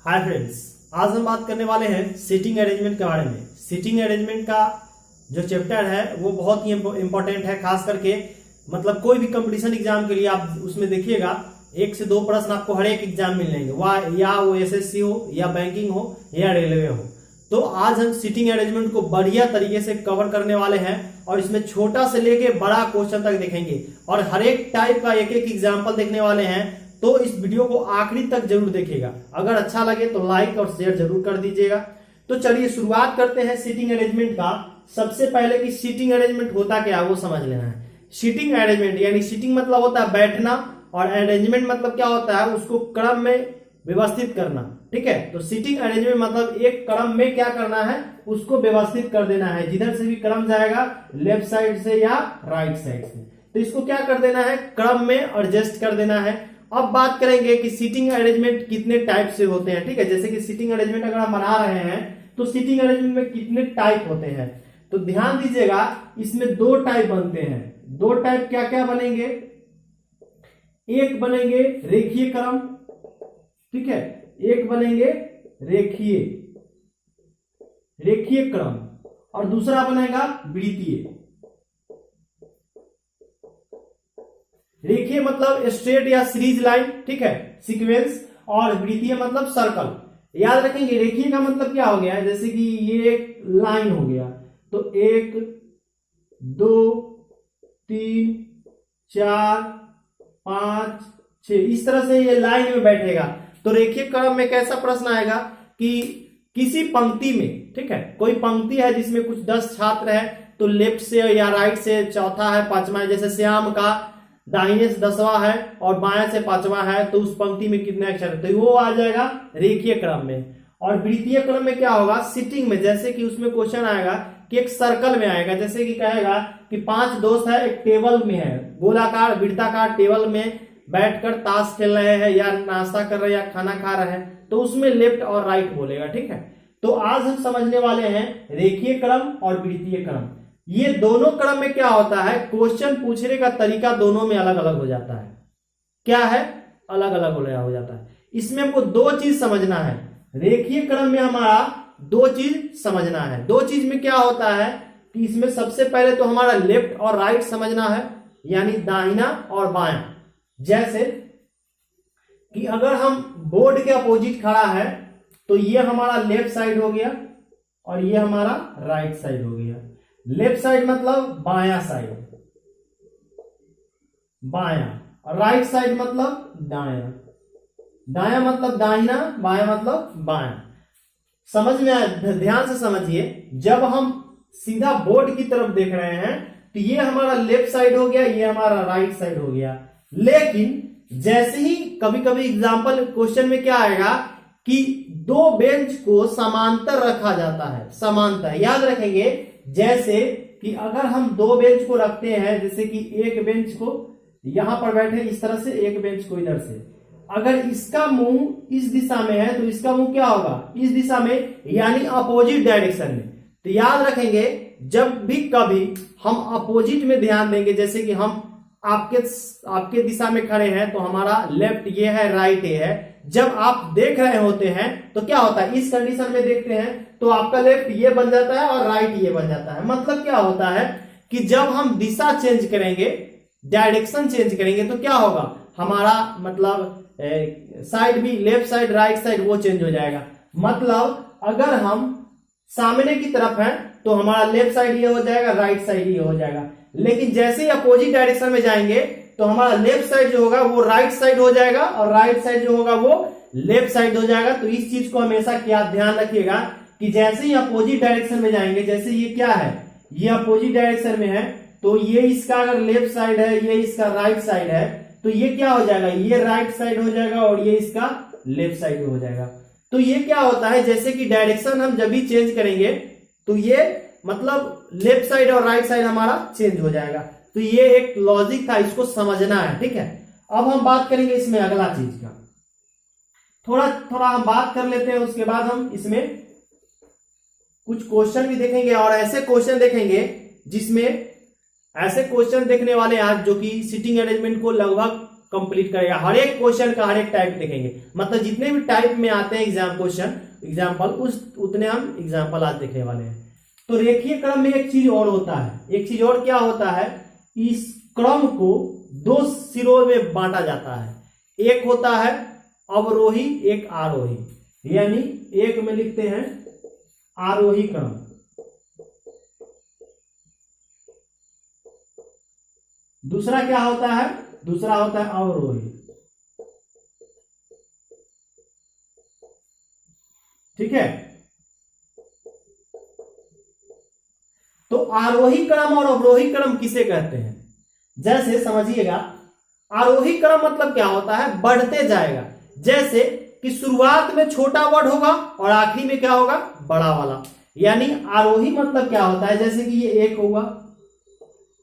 Hi friends, आज हम बात करने वाले हैं सीटिंग अरेंजमेंट के बारे में। सीटिंग अरेंजमेंट का जो चैप्टर है वो बहुत ही इंपॉर्टेंट है, खास करके मतलब कोई भी कंपटीशन एग्जाम के लिए आप उसमें देखिएगा 1 से 2 प्रश्न आपको हर एक एग्जाम में मिलेंगे, वह वो एसएससी हो या बैंकिंग हो या रेलवे हो। तो आज हम सीटिंग अरेंजमेंट को बढ़िया तरीके से कवर करने वाले हैं और इसमें छोटा से लेके बड़ा क्वेश्चन तक देखेंगे और हर एक टाइप का एक एक एग्जाम्पल देखने वाले हैं। तो इस वीडियो को आखिरी तक जरूर देखिएगा। अगर अच्छा लगे तो लाइक और शेयर जरूर कर दीजिएगा। तो चलिए शुरुआत करते हैं सीटिंग अरेंजमेंट का। सबसे पहले कि सीटिंग अरेंजमेंट होता क्या है वो समझ लेना है। सीटिंग अरेंजमेंट यानी सीटिंग मतलब होता है बैठना और अरेंजमेंट मतलब क्या होता है उसको क्रम में व्यवस्थित करना। ठीक है, तो सीटिंग अरेंजमेंट मतलब एक क्रम में क्या करना है उसको व्यवस्थित कर देना है। जिधर से भी क्रम जाएगा लेफ्ट साइड से या राइट साइड से, तो इसको क्या कर देना है क्रम में एडजस्ट कर देना है। अब बात करेंगे कि सीटिंग अरेंजमेंट कितने टाइप से होते हैं। ठीक है, जैसे कि सीटिंग अरेंजमेंट अगर हम बना रहे हैं तो सीटिंग अरेंजमेंट में कितने टाइप होते हैं तो ध्यान दीजिएगा, इसमें 2 टाइप बनते हैं। 2 टाइप क्या क्या बनेंगे, एक बनेंगे रेखीय क्रम, ठीक है, एक बनेंगे रेखीय क्रम और दूसरा बनेगा वृत्तीय। रेखीय मतलब स्ट्रेट या सीरीज लाइन, ठीक है, सीक्वेंस, और वृत्तीय मतलब सर्कल। याद रखेंगे रेखीय का मतलब क्या हो गया, जैसे कि ये एक लाइन हो गया तो 1 2 3 4 5 6 इस तरह से ये लाइन में बैठेगा। तो रेखीय क्रम में कैसा प्रश्न आएगा कि किसी पंक्ति में, ठीक है, कोई पंक्ति है जिसमें कुछ 10 छात्र है तो लेफ्ट से या राइट से चौथा है, पांचवा है, जैसे श्याम का दाहिने से 10वां है और बाएं से 5वां है, तो उस पंक्ति में कितने अक्षर है तो वो आ जाएगा रेखीय क्रम में। और वृत्तीय क्रम में क्या होगा सिटिंग में, जैसे कि उसमें क्वेश्चन आएगा कि एक सर्कल में आएगा, जैसे कि कहेगा कि 5 दोस्त है एक टेबल में है, गोलाकार वृत्ताकार टेबल में बैठकर ताश खेल रहे हैं या नाश्ता कर रहे हैं या खाना खा रहे हैं, तो उसमें लेफ्ट और राइट बोलेगा। ठीक है, तो आज हम समझने वाले हैं रेखीय क्रम और वृत्तीय क्रम। ये दोनों क्रम में क्या होता है, क्वेश्चन पूछने का तरीका दोनों में अलग अलग हो जाता है। क्या है, अलग अलग हो जाता है। इसमें हमको 2 चीज समझना है। रेखीय क्रम में हमारा 2 चीज समझना है। 2 चीज में क्या होता है कि इसमें सबसे पहले तो हमारा लेफ्ट और राइट समझना है, यानी दाहिना और बायां। जैसे कि अगर हम बोर्ड के अपोजिट खड़ा है तो ये हमारा लेफ्ट साइड हो गया और ये हमारा राइट साइड हो गया। लेफ्ट साइड मतलब बायां साइड, बायां, और राइट साइड मतलब दायां। दायां मतलब दाहिना, बायां मतलब बायां। समझ में आया, ध्यान से समझिए। जब हम सीधा बोर्ड की तरफ देख रहे हैं तो ये हमारा लेफ्ट साइड हो गया, ये हमारा राइट साइड हो गया। लेकिन जैसे ही कभी कभी एग्जाम्पल क्वेश्चन में क्या आएगा कि 2 बेंच को समांतर रखा जाता है, समांतर। याद रखेंगे, जैसे कि अगर हम 2 बेंच को रखते हैं, जैसे कि एक बेंच को यहां पर बैठे इस तरह से, एक बेंच को इधर से, अगर इसका मुंह इस दिशा में है तो इसका मुंह क्या होगा इस दिशा में, यानी अपोजिट डायरेक्शन में। तो याद रखेंगे जब भी कभी हम अपोजिट में ध्यान देंगे, जैसे कि हम आपके दिशा में खड़े हैं तो हमारा लेफ्ट ये है, राइट ये है। जब आप देख रहे होते हैं तो क्या होता है, इस कंडीशन में देखते हैं तो आपका लेफ्ट ये बन जाता है और राइट ये बन जाता है। मतलब क्या होता है कि जब हम दिशा चेंज करेंगे, डायरेक्शन चेंज करेंगे, तो क्या होगा हमारा मतलब साइड भी, लेफ्ट साइड राइट साइड वो चेंज हो जाएगा। मतलब अगर हम सामने की तरफ हैं तो हमारा लेफ्ट साइड ये हो जाएगा, राइट साइड ये हो जाएगा। लेकिन जैसे ही अपोजिट डायरेक्शन में जाएंगे तो हमारा लेफ्ट साइड जो होगा वो राइट साइड हो जाएगा और राइट साइड जो होगा वो लेफ्ट साइड हो जाएगा। तो इस चीज को हमेशा क्या ध्यान रखिएगा कि जैसे ही अपोजिट डायरेक्शन में जाएंगे, जैसे ये क्या है, ये अपोजिट डायरेक्शन में है तो ये इसका अगर लेफ्ट साइड है, ये इसका राइट साइड है, तो ये क्या हो जाएगा, ये राइट साइड हो जाएगा और ये इसका लेफ्ट साइड हो जाएगा। तो ये क्या होता है, जैसे कि डायरेक्शन हम जब भी चेंज करेंगे तो ये मतलब लेफ्ट साइड और राइट साइड हमारा चेंज हो जाएगा। तो ये एक लॉजिक था, इसको समझना है। ठीक है, अब हम बात करेंगे इसमें अगला चीज का, थोड़ा हम बात कर लेते हैं, उसके बाद हम इसमें कुछ क्वेश्चन भी देखेंगे और ऐसे क्वेश्चन देखेंगे जिसमें ऐसे क्वेश्चन देखने वाले आज जो कि सीटिंग अरेंजमेंट को लगभग कंप्लीट करेगा। हर एक क्वेश्चन का हर एक टाइप देखेंगे, मतलब जितने भी टाइप में आते हैं एग्जाम क्वेश्चन एग्जाम्पल उतने हम एग्जाम्पल आज देखने वाले हैं। तो रेखीय क्रम में एक चीज और होता है, एक चीज और क्या होता है, इस क्रम को दो सिरों में बांटा जाता है। एक होता है अवरोही, एक आरोही, यानी एक में लिखते हैं आरोही क्रम, दूसरा क्या होता है, दूसरा होता है अवरोही। ठीक है, तो आरोही क्रम और अवरोही क्रम किसे कहते हैं, जैसे समझिएगा आरोही क्रम मतलब क्या होता है, बढ़ते जाएगा। जैसे कि शुरुआत में छोटा वर्ड होगा और आखिरी में क्या होगा, बड़ा वाला। यानी आरोही मतलब क्या होता है, जैसे कि ये 1 होगा,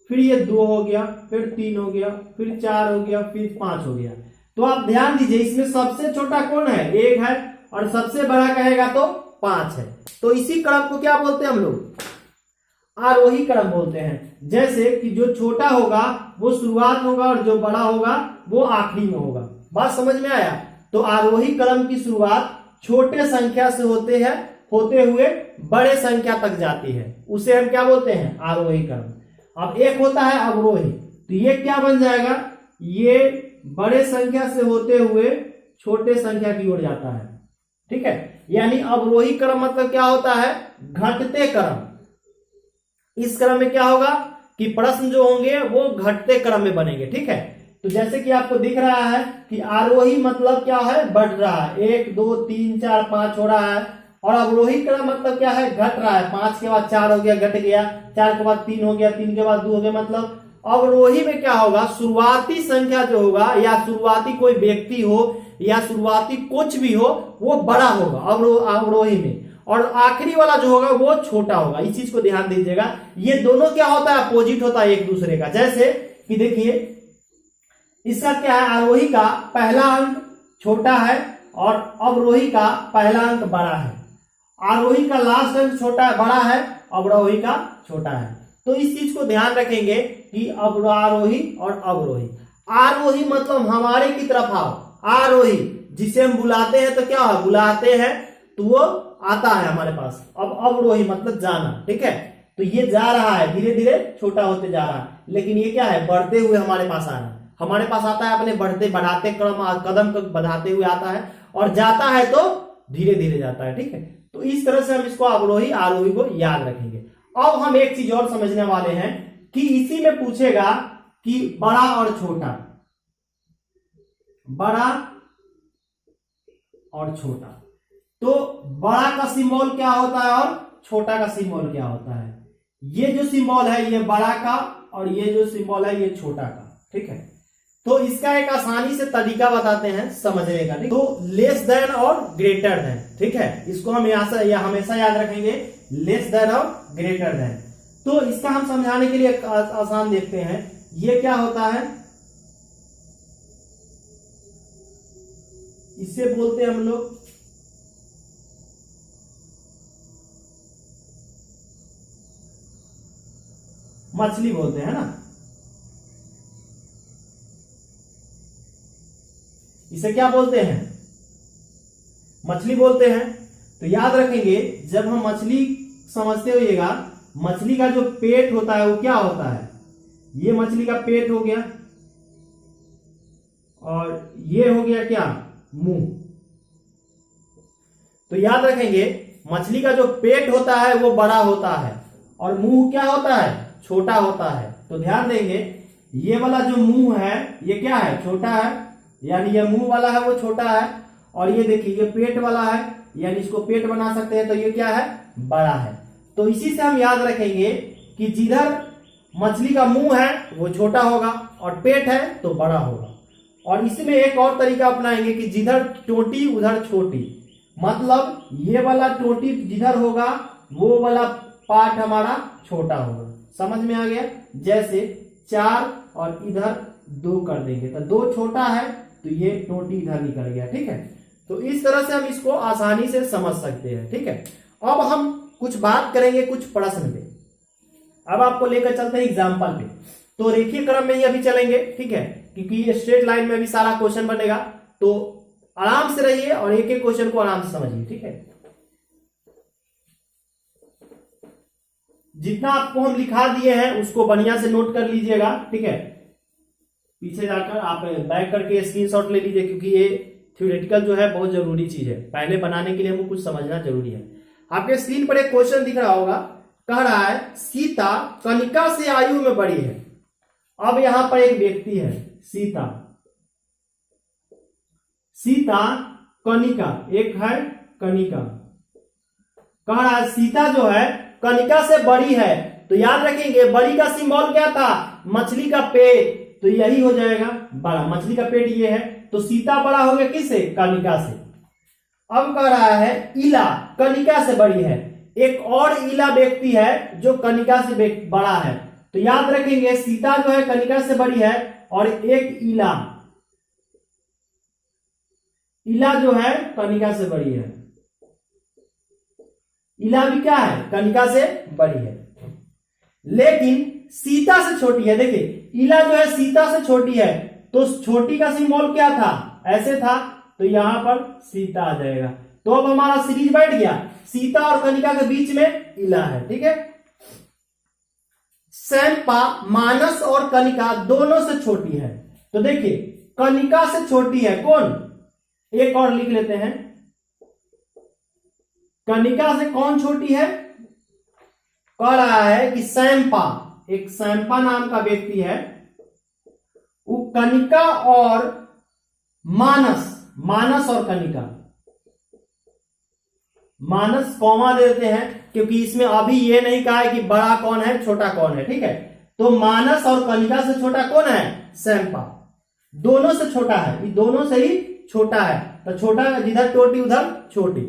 फिर ये 2 हो गया, फिर 3 हो गया, फिर 4 हो गया, फिर 5 हो गया। तो आप ध्यान दीजिए इसमें सबसे छोटा कौन है, 1 है, और सबसे बड़ा कहेगा तो 5 है। तो इसी क्रम को क्या बोलते हैं हम लोग, आरोही क्रम बोलते हैं। जैसे कि जो छोटा होगा वो शुरुआत होगा और जो बड़ा होगा वो आखिरी में होगा। बात समझ में आया। तो आरोही क्रम की शुरुआत छोटे संख्या से होते हुए बड़े संख्या तक जाती है, उसे हम क्या बोलते हैं, आरोही क्रम। अब एक होता है अवरोही, तो ये क्या बन जाएगा, ये बड़े संख्या से होते हुए छोटे संख्या की ओर जाता है। ठीक है, यानी अवरोही क्रम मतलब क्या होता है, घटते क्रम। इस क्रम में क्या होगा कि प्रश्न जो होंगे वो घटते क्रम में बनेंगे। ठीक है, तो जैसे कि आपको दिख रहा है कि आरोही मतलब क्या है, बढ़ रहा है, 1 2 3 4 5 हो रहा है, और अवरोही क्रम मतलब क्या है, घट रहा है, 5 के बाद 4 हो गया, घट गया, 4 के बाद 3 हो गया, 3 के बाद 2 हो गया। मतलब अवरोही में क्या होगा, शुरुआती संख्या जो होगा या शुरुआती कोई व्यक्ति हो या शुरुआती कुछ भी हो वो बड़ा होगा अवरोही में, और आखिरी वाला जो होगा वो छोटा होगा। इस चीज को ध्यान दीजिएगा, ये दोनों क्या होता है, अपोजिट होता है एक दूसरे का। जैसे कि देखिए इसका क्या है, आरोही का पहला अंक छोटा है और अवरोही का पहला अंक बड़ा है। आरोही का लास्ट अंक छोटा है, बड़ा है, अवरोही का छोटा है। तो इस चीज को ध्यान रखेंगे कि आरोही और अवरोही। आरोही मतलब हमारे की तरफ आओ, आरोही जिसे हम बुलाते हैं तो क्या बुलाते हैं तो वो आता है हमारे पास। अब अवरोही मतलब जाना। ठीक है, तो ये जा रहा है, धीरे धीरे छोटा होते जा रहा है, लेकिन ये क्या है, बढ़ते हुए हमारे पास आ रहा है, हमारे पास आता है अपने बढ़ाते क्रम, कदम बढ़ाते हुए आता है, और जाता है तो धीरे धीरे जाता है। ठीक है, तो इस तरह से हम इसको अवरोही आरोही को याद रखेंगे। अब हम एक चीज और समझने वाले हैं कि इसी में पूछेगा कि बड़ा और छोटा, बड़ा और छोटा, तो बड़ा का सिंबल क्या होता है और छोटा का सिंबल क्या होता है। ये जो सिंबल है ये बड़ा का, और ये जो सिंबल है ये छोटा का। ठीक है, तो इसका एक आसानी से तरीका बताते हैं समझने का। तो लेस देन और ग्रेटर देन, ठीक है, इसको हम हमेशा याद रखेंगे, लेस देन और ग्रेटर देन। तो इसका हम समझाने के लिए आसान देखते हैं, ये क्या होता है, इसे बोलते हैं हम लोग मछली बोलते हैं ना, इसे क्या बोलते हैं, मछली बोलते हैं। तो याद रखेंगे जब हम मछली समझते होइएगा, मछली का जो पेट होता है वो क्या होता है, ये मछली का पेट हो गया, और ये हो गया क्या, मुंह। तो याद रखेंगे मछली का जो पेट होता है वो बड़ा होता है और मुंह क्या होता है, छोटा होता है। तो ध्यान देंगे ये वाला जो मुंह है ये क्या है, छोटा है, यानी ये मुंह वाला है वो छोटा है, और ये देखिए ये पेट वाला है, यानी इसको पेट बना सकते हैं, तो ये क्या है, बड़ा है। तो इसी से हम याद रखेंगे कि जिधर मछली का मुंह है वो छोटा होगा और पेट है तो बड़ा होगा। और इसमें एक और तरीका अपनाएंगे कि जिधर टोटी उधर छोटी, मतलब ये वाला टोटी जिधर होगा वो वाला पार्ट हमारा छोटा होगा। समझ में आ गया, जैसे 4 और इधर 2 कर देंगे तो 2 छोटा है तो ये टोटी इधर निकल गया। ठीक है, तो इस तरह से हम इसको आसानी से समझ सकते हैं। ठीक है, अब हम कुछ बात करेंगे कुछ प्रश्न पे। अब आपको लेकर चलते हैं एग्जाम्पल पे। तो रेखीय क्रम में ही अभी चलेंगे। ठीक है, क्योंकि ये स्ट्रेट लाइन में भी सारा क्वेश्चन बनेगा, तो आराम से रहिए और एक एक क्वेश्चन को आराम से समझिए, ठीक है। जितना आपको हम लिखा दिए हैं उसको बढ़िया से नोट कर लीजिएगा, ठीक है। पीछे जाकर आप बैक करके स्क्रीनशॉट ले लीजिए, क्योंकि ये थ्योरेटिकल जो है बहुत जरूरी चीज है, पहले बनाने के लिए हमको कुछ समझना जरूरी है। आपके स्क्रीन पर एक क्वेश्चन दिख रहा होगा, कह रहा है सीता कनिका से आयु में बड़ी है। अब यहां पर एक व्यक्ति है सीता, सीता कनिका, एक है कनिका, कह रहा है सीता जो है कनिका से बड़ी है। तो याद रखेंगे बड़ी का सिंबल क्या था, मछली का पेट, तो यही हो जाएगा बड़ा, मछली का पेट ये है, तो सीता बड़ा हो गया किससे, कनिका से। अब कह रहा है इला कनिका से बड़ी है, एक और इला व्यक्ति है जो कनिका से बड़ा है। तो याद रखेंगे सीता जो है कनिका से बड़ी है, और एक इला, इला जो है कनिका से बड़ी है, इला भी क्या है, कनिका से बड़ी है, लेकिन सीता से छोटी है। देखिए इला जो है सीता से छोटी है, तो छोटी का सिंबल क्या था, ऐसे था, तो यहां पर सीता आ जाएगा। तो अब हमारा सीरीज बैठ गया, सीता और कनिका के बीच में इला है, ठीक है। सैंपा मानस और कनिका दोनों से छोटी है। तो देखिए कनिका से छोटी है कौन, एक और लिख लेते हैं, कनिका से कौन छोटी है, कह रहा है कि सैंपा, एक सैंपा नाम का व्यक्ति है, वो कनिका और मानस, मानस और कनिका, मानस कॉमा देते हैं क्योंकि इसमें अभी ये नहीं कहा है कि बड़ा कौन है छोटा कौन है, ठीक है। तो मानस और कनिका से छोटा कौन है, सैंपा, दोनों से छोटा है, ये दोनों से ही छोटा है, तो छोटा जिधर टोटी उधर छोटी।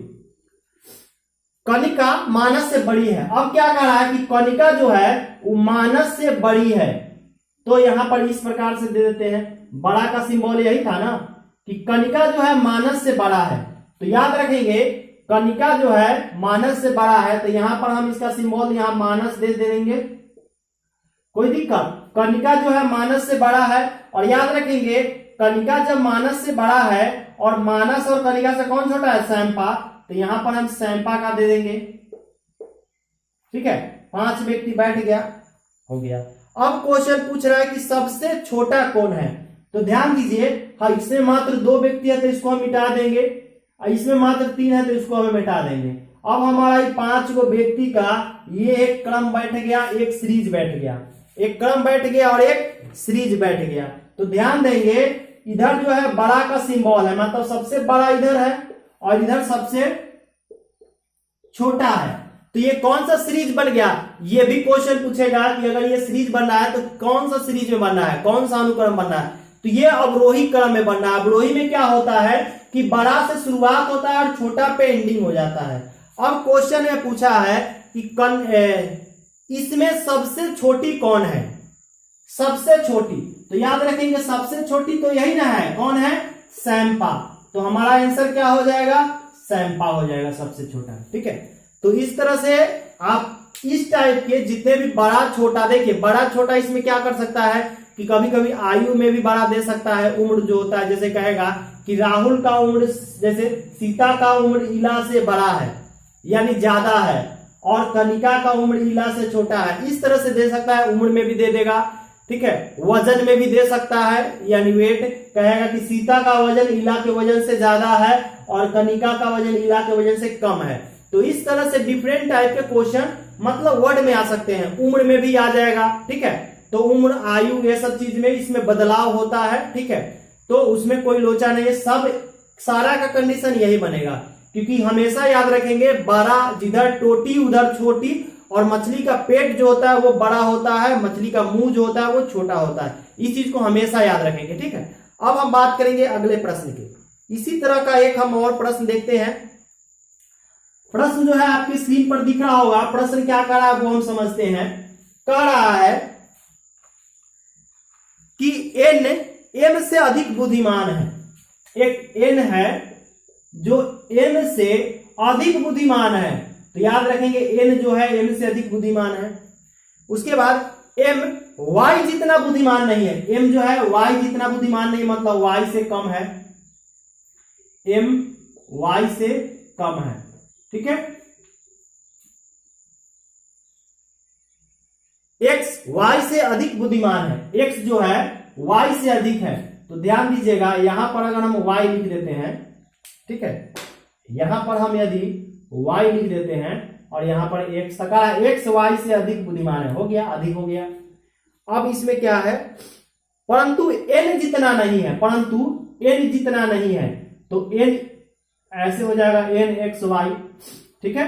कनिका मानस से बड़ी है। अब क्या कह रहा है कि कनिका जो है वो मानस से बड़ी है, तो यहां पर इस प्रकार से दे देते हैं, बड़ा का सिंबल यही था ना कि कनिका जो है मानस से बड़ा है। तो याद रखेंगे कनिका जो है मानस से बड़ा है, तो यहां पर हम इसका सिंबल यहां मानस दे देंगे, कोई दिक्कत। कनिका जो है मानस से बड़ा है, और याद रखेंगे कनिका जब मानस से बड़ा है और मानस और कनिका से कौन छोटा है, सैंपा, तो यहां पर हम सैंपा का दे देंगे, ठीक है। 5 व्यक्ति बैठ गया, हो गया। अब क्वेश्चन पूछ रहा है कि सबसे छोटा कौन है, तो ध्यान दीजिए, हाँ इसमें मात्र 2 व्यक्ति है तो इसको हम मिटा देंगे, इसमें मात्र 3 है तो इसको हम मिटा देंगे। अब हमारा 5 गो व्यक्ति का ये एक क्रम बैठ गया, एक सीरीज बैठ गया, एक क्रम बैठ गया और एक सीरीज बैठ गया। तो ध्यान देंगे इधर जो है बड़ा का सिंबल है, मतलब सबसे बड़ा इधर है और इधर सबसे छोटा है, तो ये कौन सा सीरीज बन गया, ये भी क्वेश्चन पूछेगा कि अगर ये सीरीज बन रहा है तो कौन सा सीरीज में बन रहा है, कौन सा अनुक्रम बन रहा है, तो ये अवरोही क्रम में बन रहा है। अवरोही में क्या होता है कि बड़ा से शुरुआत होता है और छोटा पे एंडिंग हो जाता है। अब क्वेश्चन में पूछा है कि इसमें सबसे छोटी कौन है, सबसे छोटी, तो याद रखेंगे सबसे छोटी तो यही ना है, कौन है, सैंपा, तो हमारा आंसर क्या हो जाएगा, सैंपा हो जाएगा सबसे छोटा, ठीक है। तो इस तरह से आप इस टाइप के जितने भी बड़ा छोटा, देखिए बड़ा छोटा इसमें क्या कर सकता है कि कभी कभी आयु में भी बड़ा दे सकता है, उम्र जो होता है, जैसे कहेगा कि राहुल का उम्र, जैसे सीता का उम्र इला से बड़ा है यानी ज्यादा है, और कनिका का उम्र इला से छोटा है, इस तरह से दे सकता है, उम्र में भी दे देगा, ठीक है। वजन में भी दे सकता है, यानी वेट, कहेगा कि सीता का वजन इला के वजन से ज्यादा है और कनिका का वजन इला के वजन से कम है। तो इस तरह से डिफरेंट टाइप के क्वेश्चन मतलब वर्ड में आ सकते हैं, उम्र में भी आ जाएगा, ठीक है। तो उम्र, आयु, ये सब चीज में इसमें बदलाव होता है, ठीक है। तो उसमें कोई लोचा नहीं है, सब सारा का कंडीशन यही बनेगा, क्योंकि हमेशा याद रखेंगे बड़ा जिधर टोटी उधर छोटी, और मछली का पेट जो होता है वो बड़ा होता है, मछली का मुंह जो होता है वो छोटा होता है, इस चीज को हमेशा याद रखेंगे, ठीक है। अब हम बात करेंगे अगले प्रश्न की। इसी तरह का एक हम और प्रश्न देखते हैं। प्रश्न जो है आपकी स्क्रीन पर दिख रहा होगा, प्रश्न क्या कर रहा है वो हम समझते हैं। कह रहा है कि एन एम से अधिक बुद्धिमान है, एक एन है जो एम से अधिक बुद्धिमान है, तो याद रखेंगे एन जो है एम से अधिक बुद्धिमान है। उसके बाद m y जितना बुद्धिमान नहीं है, m जो है y जितना बुद्धिमान नहीं, मतलब y से कम है, m y से कम है, ठीक है। x y से अधिक बुद्धिमान है, x जो है y से अधिक है, तो ध्यान दीजिएगा यहां पर अगर हम y लिख देते हैं, ठीक है, यहां पर हम यदि y लिख देते हैं और यहां पर x तक x y से अधिक बुद्धिमान है, हो गया, अधिक हो गया। अब इसमें क्या है, परंतु n जितना नहीं है, परंतु n जितना नहीं है, तो n ऐसे हो जाएगा n x y, ठीक है।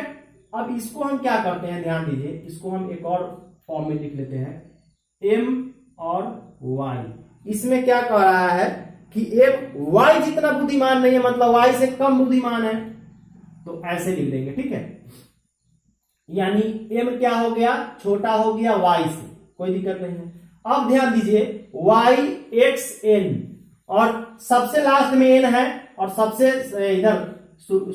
अब इसको हम क्या करते हैं, ध्यान दीजिए, इसको हम एक और फॉर्म में लिख लेते हैं, m और y। इसमें क्या कह रहा है कि m y जितना बुद्धिमान नहीं है, मतलब y से कम बुद्धिमान है, तो ऐसे लिख देंगे, ठीक है। यानी m क्या हो गया, छोटा हो गया y से, कोई दिक्कत नहीं है। अब ध्यान दीजिए y x n, और सबसे लास्ट में n है और सबसे इधर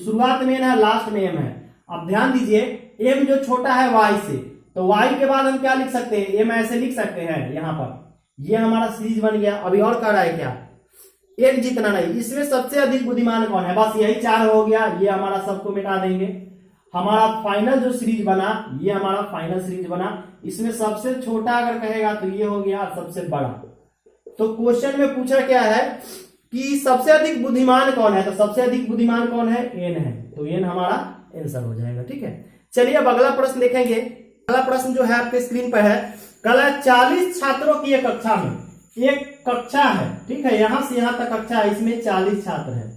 शुरुआत में n है, लास्ट में m है। अब ध्यान दीजिए m जो छोटा है y से, तो y के बाद हम क्या लिख सकते हैं, m ऐसे लिख सकते हैं, यहां पर ये हमारा सीरीज बन गया। अभी और कह रहा है क्या, n जितना नहीं, इसमें सबसे अधिक बुद्धिमान कौन है, बस यही 4 हो गया, ये हमारा सबको मिटा देंगे। हमारा फाइनल जो सीरीज बना, ये हमारा फाइनल सीरीज बना, इसमें सबसे छोटा अगर कहेगा तो ये हो गया, सबसे बड़ा। तो क्वेश्चन में पूछा क्या है कि सबसे अधिक बुद्धिमान कौन है, तो सबसे अधिक बुद्धिमान कौन है, n है, तो n हमारा आंसर हो जाएगा, ठीक है। चलिए अब अगला प्रश्न देखेंगे। अगला प्रश्न जो है आपके स्क्रीन पर है, कल 40 छात्रों की एक कक्षा में, एक कक्षा है, ठीक है, यहां से यहां तक कक्षा है, इसमें 40 छात्र है,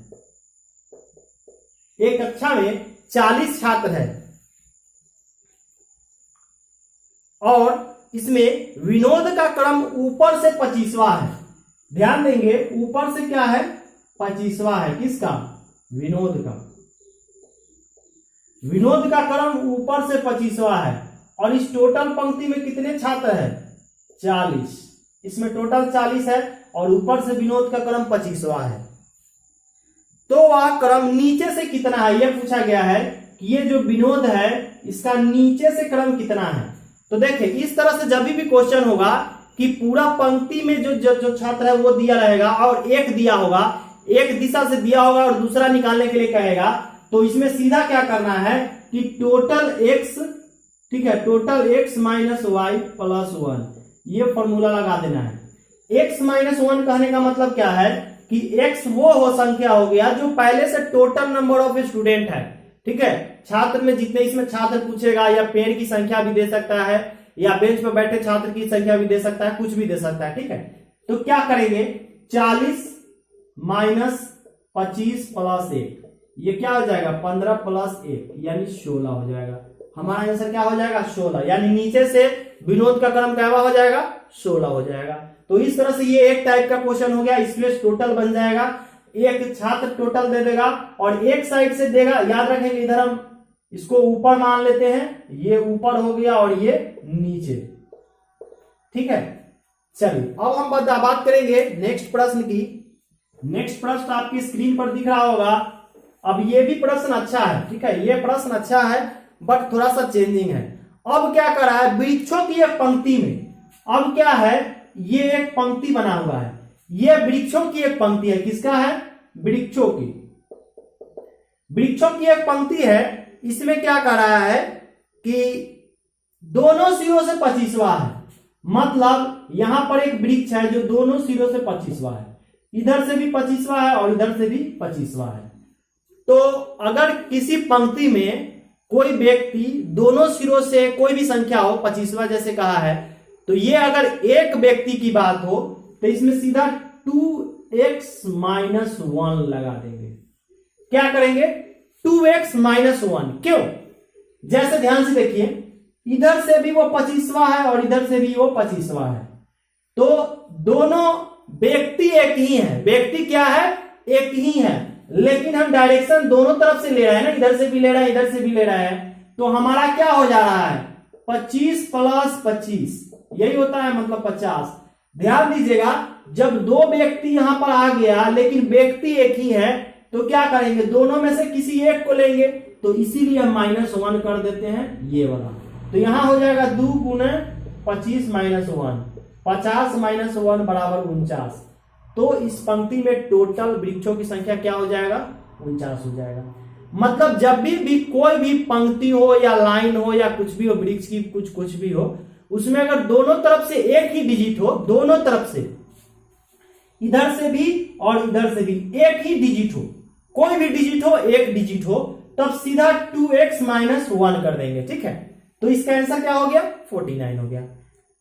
एक कक्षा में 40 छात्र है, और इसमें विनोद का क्रम ऊपर से 25वां है। ध्यान देंगे ऊपर से क्या है, 25वां है, किसका, विनोद का। विनोद का क्रम ऊपर से 25वां है, और इस टोटल पंक्ति में कितने छात्र हैं, 40, इसमें टोटल 40 है, और ऊपर से विनोद का क्रम 25वां है, तो वह क्रम नीचे से कितना है, यह पूछा गया है कि ये जो विनोद है इसका नीचे से क्रम कितना है। तो देखिए इस तरह से जब भी क्वेश्चन होगा कि पूरा पंक्ति में जो छात्र है वो दिया रहेगा, और एक दिया होगा, एक दिशा से दिया होगा और दूसरा निकालने के लिए कहेगा, तो इसमें सीधा क्या करना है कि टोटल x, ठीक है, total x minus Y plus 1, ये फॉर्मूला लगा देना है। x माइनस 1 कहने का मतलब क्या है कि x वो हो संख्या हो गया जो पहले से टोटल नंबर ऑफ स्टूडेंट है, ठीक है, छात्र में जितने इसमें छात्र पूछेगा, या पेड़ की संख्या भी दे सकता है, या बेंच पर बैठे छात्र की संख्या भी दे सकता है, कुछ भी दे सकता है, ठीक है। तो क्या करेंगे, 40 माइनस 25 प्लस 1, ये क्या हो जाएगा, 15 प्लस 1 यानी 16 हो जाएगा। हमारा आंसर क्या हो जाएगा, 16, यानी नीचे से विनोद का क्रम क्या हो जाएगा, 16 हो जाएगा। तो इस तरह से ये एक टाइप का क्वेश्चन हो गया, इसमें टोटल बन जाएगा, एक छात्र टोटल दे देगा और एक साइड से देगा। याद रखेंगे इधर हम इसको ऊपर मान लेते हैं, ये ऊपर हो गया और ये नीचे, ठीक है। चलिए अब हम बात करेंगे नेक्स्ट प्रश्न की। नेक्स्ट प्रश्न आपकी स्क्रीन पर दिख रहा होगा। अब ये भी प्रश्न अच्छा है, ठीक है, ये प्रश्न अच्छा है बट थोड़ा सा चेंजिंग है। अब क्या कर रहा है, वृक्षों की एक पंक्ति में, अब क्या है, ये एक पंक्ति बना हुआ है, ये वृक्षों की एक पंक्ति है, किसका है, वृक्षों की, वृक्षों की एक पंक्ति है। इसमें क्या कर रहा है कि दोनों सिरों से 25वां है, मतलब यहां पर एक वृक्ष है जो दोनों सिरों से 25वां है, इधर से भी 25वां है और इधर से भी 25वां है। तो अगर किसी पंक्ति में कोई व्यक्ति दोनों सिरों से कोई भी संख्या हो, 25वां जैसे कहा है, तो ये अगर एक व्यक्ति की बात हो तो इसमें सीधा 2x माइनस 1 लगा देंगे। क्या करेंगे, 2x माइनस 1, क्यों, जैसे ध्यान से देखिए, इधर से भी वो 25वां है और इधर से भी वो 25वां है, तो दोनों व्यक्ति एक ही है, व्यक्ति क्या है, एक ही है, लेकिन हम डायरेक्शन दोनों तरफ से ले रहे हैं ना, इधर से भी ले रहे हैं, इधर से भी ले रहे हैं, तो हमारा क्या हो जा रहा है, 25 प्लस 25, यही होता है, मतलब 50। ध्यान दीजिएगा, जब दो व्यक्ति यहां पर आ गया लेकिन व्यक्ति एक ही है, तो क्या करेंगे, दोनों में से किसी एक को लेंगे, तो इसीलिए हम -1 कर देते हैं, ये वाला। तो यहां हो जाएगा 2 गुने 25 माइनस 1, 50 माइनस 1 बराबर 49। तो इस पंक्ति में टोटल वृक्षों की संख्या क्या हो जाएगा? 49 हो जाएगा। मतलब जब भी कोई भी पंक्ति हो या लाइन हो या कुछ भी हो, वृक्ष की कुछ भी हो, उसमें अगर दोनों तरफ से एक ही डिजिट हो, दोनों तरफ से, इधर से भी और इधर से भी एक ही डिजिट हो, कोई भी डिजिट हो, एक डिजिट हो, तब सीधा 2x माइनस 1 कर देंगे। ठीक है, तो इसका आंसर क्या हो गया? 49 हो गया।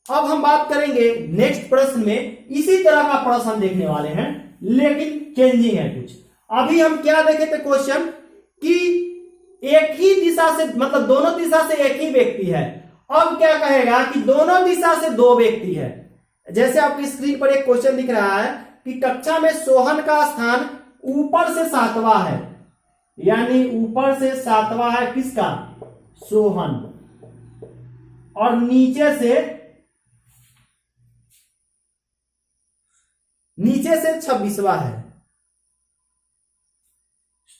अब हम बात करेंगे नेक्स्ट प्रश्न में, इसी तरह का प्रश्न हम देखने वाले हैं, लेकिन चेंजिंग है कुछ। अभी हम क्या देखे थे क्वेश्चन कि एक ही दिशा से, मतलब दोनों दिशा से एक ही व्यक्ति है। अब क्या कहेगा कि दोनों दिशा से दो व्यक्ति है। जैसे आपकी स्क्रीन पर एक क्वेश्चन दिख रहा है कि कक्षा में सोहन का स्थान ऊपर से 7वां है, यानी ऊपर से 7वां है किसका? सोहन, और नीचे से 26वां है।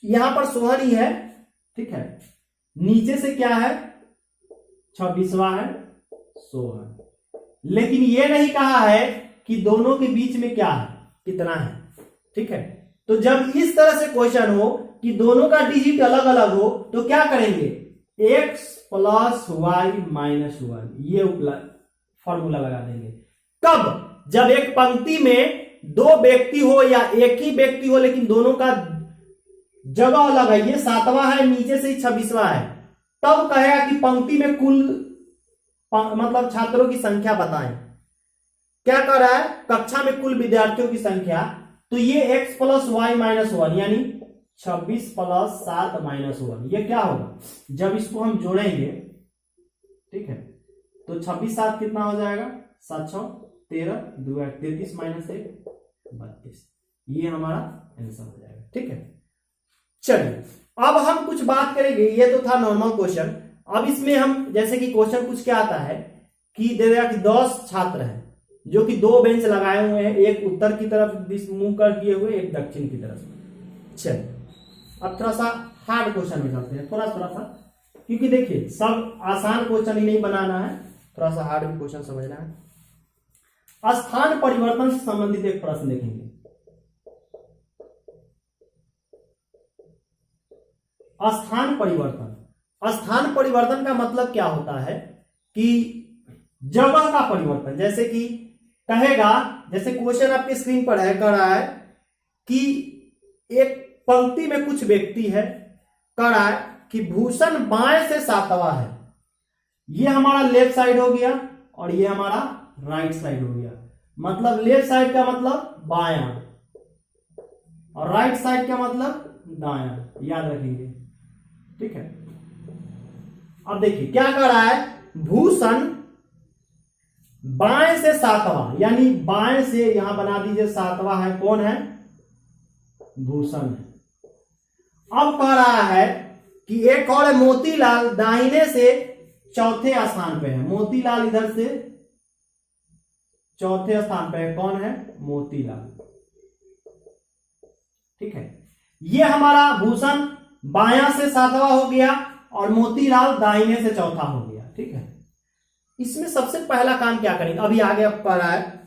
यहां पर सोहन ही है, ठीक है, नीचे से क्या है? 26वां है सोहन। लेकिन यह नहीं कहा है कि दोनों के बीच में क्या है, कितना है। ठीक है, तो जब इस तरह से क्वेश्चन हो कि दोनों का डिजिट अलग अलग हो, तो क्या करेंगे? x प्लस वाई माइनस 1, ये फॉर्मूला लगा देंगे। कब? जब एक पंक्ति में दो व्यक्ति हो या एक ही व्यक्ति हो, लेकिन दोनों का जगह अलग है, ये 7वां है, नीचे से ही 26वां है, तब कहेगा कि पंक्ति में कुल मतलब छात्रों की संख्या बताएं। क्या कर रहा है? कक्षा में कुल विद्यार्थियों की संख्या। तो ये x प्लस वाई माइनस 1 यानी 26 प्लस 7 माइनस 1, ये क्या होगा? जब इसको हम जोड़ेंगे, ठीक है, तो 26 7 कितना हो जाएगा? 7 6 13, 2 8 33 माइनस 1 32। ये हमारा आंसर हो जाएगा। ठीक है, चलिए अब हम कुछ बात करेंगे। ये तो था नॉर्मल क्वेश्चन। अब इसमें हम, जैसे कि क्वेश्चन कुछ क्या आता है कि दे देगा कि 10 छात्र हैं जो कि 2 बेंच लगाए हुए हैं, एक उत्तर की तरफ मुंह कर दिए हुए, एक दक्षिण की तरफ। चलिए अब थोड़ा सा हार्ड क्वेश्चन में चलते हैं, थोड़ा सा, क्योंकि देखिए सब आसान क्वेश्चन ही नहीं बनाना है, थोड़ा सा हार्ड भी क्वेश्चन समझना है। स्थान परिवर्तन से संबंधित एक प्रश्न देखेंगे। स्थान परिवर्तन का मतलब क्या होता है कि जगह का परिवर्तन। जैसे कि कहेगा, जैसे क्वेश्चन आपके स्क्रीन पर है, कह रहा है कि एक पंक्ति में कुछ व्यक्ति है, कह रहा है कि भूषण बाएं से 7वां है। ये हमारा लेफ्ट साइड हो गया और ये हमारा राइट साइड हो गया। मतलब लेफ्ट साइड का मतलब बायां और राइट साइड का मतलब दायां, याद रखेंगे। ठीक है, अब देखिए क्या कर रहा है, भूषण बाएं से 7वां, यानी बाएं से यहां बना दीजिए 7वां है, कौन है? भूषण है। अब कह रहा है कि एक और है मोतीलाल, दाहिने से चौथे स्थान पे है। मोतीलाल इधर से चौथे स्थान पे है, कौन है? मोतीलाल। ठीक है, ये हमारा भूषण बायां से 7वां हो गया और मोतीलाल दाहिने से चौथा हो गया। ठीक है, इसमें सबसे पहला काम क्या करेंगे, अभी आगे अब कह रहा है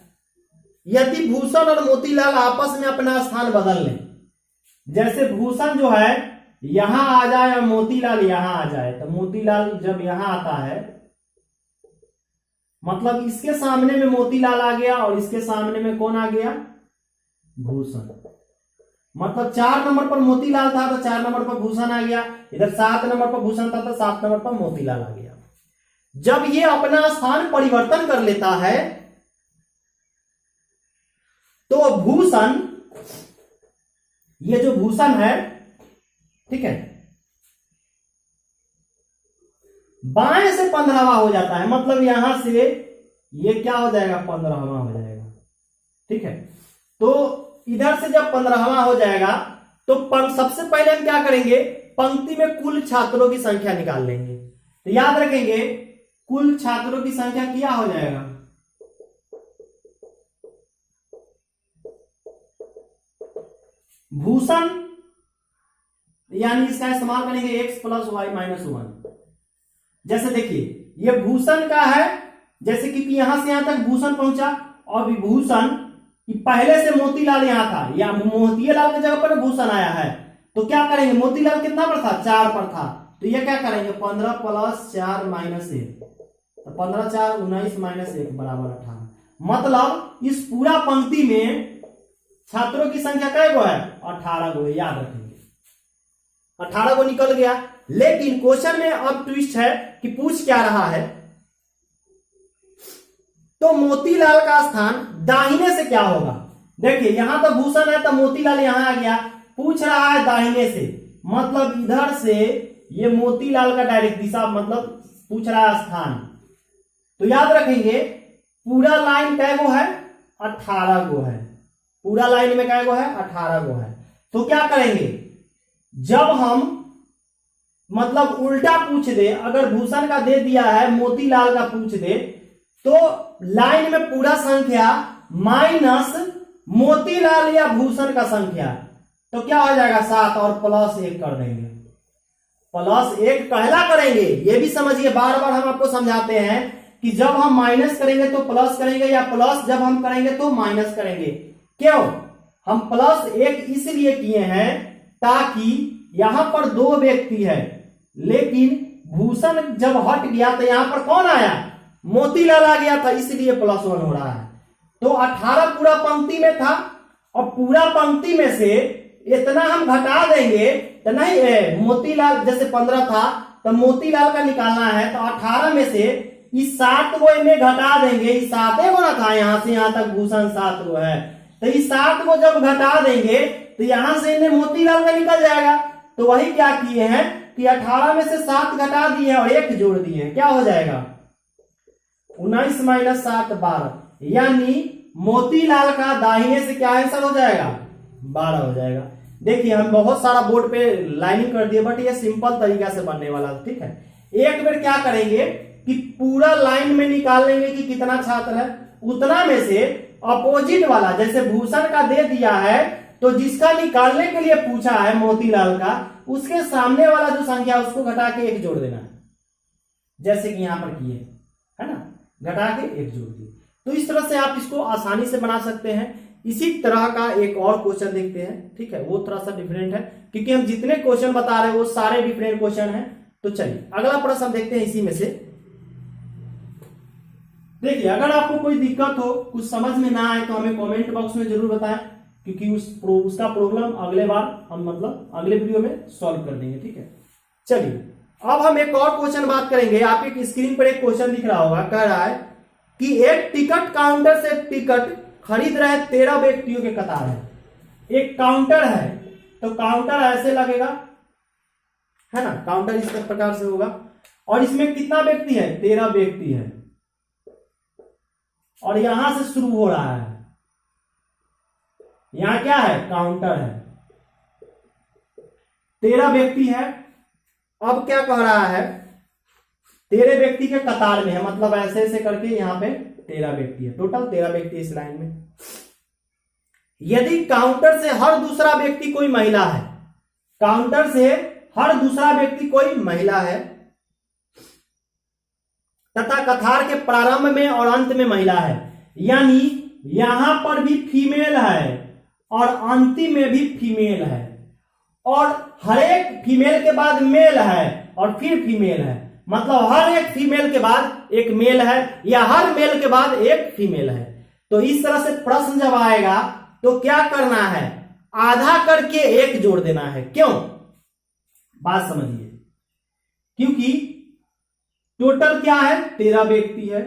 यदि भूषण और मोतीलाल आपस में अपना स्थान बदल लें, जैसे भूषण जो है यहां आ जाए और मोतीलाल यहां आ जाए, तो मोतीलाल जब यहां आता है, मतलब इसके सामने में मोतीलाल आ गया और इसके सामने में कौन आ गया? भूषण। मतलब 4 नंबर पर मोतीलाल था तो 4 नंबर पर भूषण आ गया, इधर 7 नंबर पर भूषण था तो 7 नंबर पर मोतीलाल आ गया। जब ये अपना स्थान परिवर्तन कर लेता है तो भूषण, ये जो भूषण है, ठीक है, बाएं से 15वां हो जाता है। मतलब यहां से ये क्या हो जाएगा? 15वां हो जाएगा। ठीक है, तो इधर से जब 15वां हो जाएगा तो सबसे पहले हम क्या करेंगे? पंक्ति में कुल छात्रों की संख्या निकाल लेंगे। तो याद रखेंगे कुल छात्रों की संख्या क्या हो जाएगा? भूषण, यानी इसका इस्तेमाल करेंगे x प्लस वाई माइनस 1। जैसे देखिए ये भूषण का है जैसे कि यहां से यहां तक भूषण पहुंचा और विभूषण पहले से मोतीलाल यहां था, या मोतीलाल की जगह पर भूषण आया है, तो क्या करेंगे, मोतीलाल कितना पर था, 4 पर था, तो ये क्या करेंगे 15 प्लस 4 माइनस 1, तो 15 4 19 माइनस 1 बराबर 18। मतलब इस पूरा पंक्ति में छात्रों की संख्या कै गो है, 18 गो है, याद रखेंगे 18 गो निकल गया। लेकिन क्वेश्चन में अब ट्विस्ट है कि पूछ क्या रहा है, तो मोतीलाल का स्थान दाहिने से क्या होगा। देखिए यहां तो भूषण है तो मोतीलाल यहां आ गया, पूछ रहा है दाहिने से, मतलब इधर से ये मोतीलाल का डायरेक्ट दिशा, मतलब पूछ रहा है स्थान। तो याद रखेंगे पूरा लाइन कै गो है, 18 गो है, पूरा लाइन में कै गो है, 18 गो है। तो क्या करेंगे, जब हम मतलब उल्टा पूछ दे, अगर भूषण का दे दिया है मोतीलाल का पूछ दे, तो लाइन में पूरा संख्या माइनस मोतीलाल या भूषण का संख्या, तो क्या हो जाएगा 7 और प्लस 1 कर देंगे, प्लस 1 पहला करेंगे। ये भी समझिए, बार बार हम आपको समझाते हैं कि जब हम माइनस करेंगे तो प्लस करेंगे, या प्लस जब हम करेंगे तो माइनस करेंगे। क्यों हम प्लस 1 इसलिए किए हैं ताकि यहां पर 2 व्यक्ति है, लेकिन भूषण जब हट गया तो यहां पर कौन आया, मोतीलाल आ गया था, इसलिए प्लस 1 हो रहा है। तो 18 पूरा पंक्ति में था, और पूरा पंक्ति में से इतना हम घटा देंगे तो नहीं है, मोतीलाल जैसे 15 था तो मोतीलाल का निकालना है, तो 18 में से इस 7 गो में घटा देंगे, इस 7 गो ना था, यहां से यहां तक भूषण 7 गो है, तो इस 7 को जब घटा देंगे तो यहां से इन्हें मोतीलाल का निकल जाएगा। तो वही क्या किए हैं कि 18 में से 7 घटा दिए और 1 जोड़ दिए हैं, क्या हो जाएगा 19 माइनस 7 12, यानी मोतीलाल का दाहिने से क्या आंसर हो जाएगा 12 हो जाएगा। देखिए हम बहुत सारा बोर्ड पे लाइनिंग कर दिए, बट ये सिंपल तरीका से बनने वाला, ठीक है। एक बार क्या करेंगे कि पूरा लाइन में निकाल लेंगे कि कितना छात्र है, उतना में से अपोजिट वाला, जैसे भूषण का दे दिया है तो जिसका निकालने के लिए पूछा है मोतीलाल का, उसके सामने वाला जो संख्या उसको घटा के 1 जोड़ देना है, जैसे कि यहां पर किए है ना, घटा के 1 जोड़ दिए। तो इस तरह से आप इसको आसानी से बना सकते हैं। इसी तरह का एक और क्वेश्चन देखते हैं, ठीक है, वो थोड़ा सा डिफरेंट है, क्योंकि हम जितने क्वेश्चन बता रहे हैं वो सारे डिफरेंट क्वेश्चन हैं। तो चलिए अगला प्रश्न हम देखते हैं इसी में से। देखिए अगर आपको कोई दिक्कत हो, कुछ समझ में ना आए तो हमें कमेंट बॉक्स में जरूर बताएं, क्योंकि उसका प्रॉब्लम अगले बार हम मतलब अगले वीडियो में सॉल्व कर देंगे, ठीक है। चलिए अब हम एक और क्वेश्चन बात करेंगे। आपकी स्क्रीन पर एक क्वेश्चन दिख रहा होगा, कह रहा है कि एक टिकट काउंटर से टिकट खरीद रहे 13 व्यक्तियों के कतार है। एक काउंटर है तो काउंटर ऐसे लगेगा, है ना, काउंटर इस प्रकार से होगा, और इसमें कितना व्यक्ति है 13 व्यक्ति है, और यहां से शुरू हो रहा है, यहां क्या है काउंटर है, 13 व्यक्ति है। अब क्या कह रहा है 13 व्यक्ति के कतार में है, मतलब ऐसे ऐसे करके यहां पे 13 व्यक्ति है, टोटल 13 व्यक्ति इस लाइन में। यदि काउंटर से हर दूसरा व्यक्ति कोई महिला है, काउंटर से हर दूसरा व्यक्ति कोई महिला है तथा कतार के प्रारंभ में और अंत में महिला है, यानी यहां पर भी फीमेल है और अंतिम में भी फीमेल है, और हर एक फीमेल के बाद मेल है और फिर फीमेल है, मतलब हर एक फीमेल के बाद एक मेल है या हर मेल के बाद एक फीमेल है। तो इस तरह से प्रश्न जब आएगा तो क्या करना है, आधा करके 1 जोड़ देना है। क्यों, बात समझिए, क्योंकि टोटल क्या है 13 व्यक्ति है,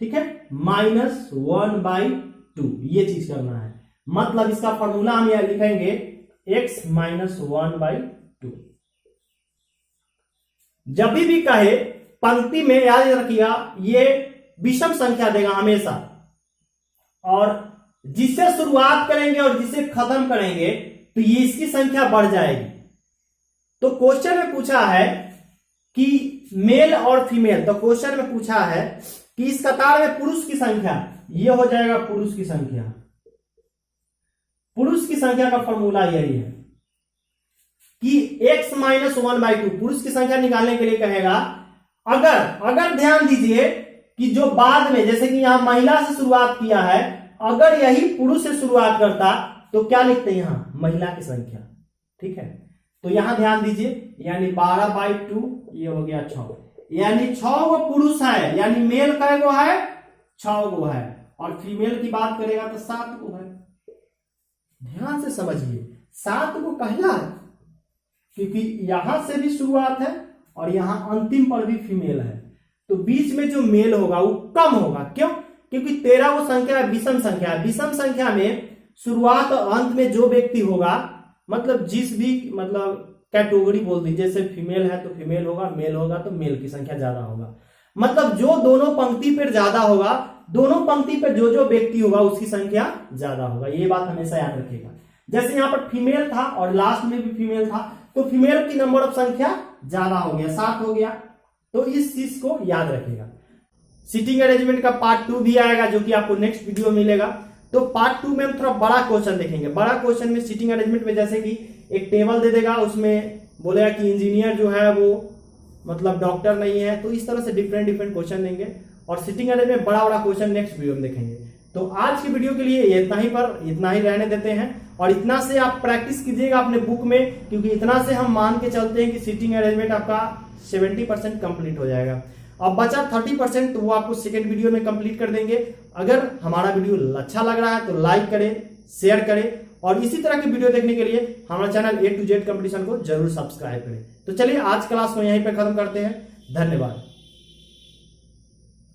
ठीक है, -1/2 ये चीज करना है। मतलब इसका फॉर्मूला हम यहां लिखेंगे x - 1/2। जब भी कहे पंक्ति में याद रखिएगा ये विषम संख्या देगा हमेशा, और जिससे शुरुआत करेंगे और जिसे खत्म करेंगे तो ये इसकी संख्या बढ़ जाएगी। तो क्वेश्चन में पूछा है कि मेल और फीमेल, तो क्वेश्चन में पूछा है कि इस कतार में पुरुष की संख्या, ये हो जाएगा पुरुष की संख्या। पुरुष की संख्या का फॉर्मूला यही है कि x - 1/2 पुरुष की संख्या निकालने के लिए कहेगा। अगर ध्यान दीजिए कि जो बाद में, जैसे कि यहां महिला से शुरुआत किया है, अगर यही पुरुष से शुरुआत करता तो क्या लिखते हैं यहां, महिला की संख्या। ठीक है, तो यहां ध्यान दीजिए, यानी 12/2 ये हो गया 6, यानी 6 गो पुरुष है, यानी मेल कै गो है, 6 गो है, और फीमेल की बात करेगा तो 7 गो है। ध्यान से समझिए, 7 गो कहला है क्योंकि यहां से भी शुरुआत है और यहां अंतिम पर भी फीमेल है, तो बीच में जो मेल होगा वो कम होगा। क्यों? क्योंकि 13 वो संख्या विषम संख्या है। विषम संख्या में शुरुआत और अंत में जो व्यक्ति होगा, मतलब जिस भी मतलब कैटेगरी बोल दीजिए, जैसे फीमेल है तो फीमेल होगा, मेल होगा तो मेल की संख्या ज्यादा होगा। मतलब जो दोनों पंक्ति पर ज्यादा होगा, दोनों पंक्ति पर जो जो व्यक्ति होगा उसकी संख्या ज्यादा होगा। ये बात हमेशा याद रखिएगा। जैसे यहाँ पर फीमेल था और लास्ट में भी फीमेल था, तो फीमेल की नंबर ऑफ संख्या ज्यादा हो गया, 7 हो गया। तो इस चीज को याद रखिएगा। सीटिंग अरेंजमेंट का पार्ट 2 भी आएगा, जो कि आपको नेक्स्ट वीडियो मिलेगा। तो पार्ट 2 में हम थोड़ा बड़ा क्वेश्चन देखेंगे। बड़ा क्वेश्चन में सीटिंग अरेंजमेंट में जैसे कि एक टेबल दे देगा, उसमें बोलेगा कि इंजीनियर जो है वो मतलब डॉक्टर नहीं है, तो इस तरह से डिफरेंट क्वेश्चन देंगे। और सीटिंग अरेंजमेंट में बड़ा क्वेश्चन नेक्स्ट वीडियो में देखेंगे। तो आज की वीडियो के लिए इतना ही रहने देते हैं, और इतना से आप प्रैक्टिस कीजिएगा अपने बुक में, क्योंकि इतना से हम मान के चलते हैं कि सीटिंग अरेंजमेंट आपका 70% कंप्लीट हो जाएगा। अब बचा 30%, तो वो आपको सेकंड वीडियो में कंप्लीट कर देंगे। अगर हमारा वीडियो अच्छा लग रहा है तो लाइक करें, शेयर करें, और इसी तरह की वीडियो देखने के लिए हमारा channel A to Z competition को जरूर सब्सक्राइब करें। तो चलिए आज क्लास को यहीं पर खत्म करते हैं। धन्यवाद।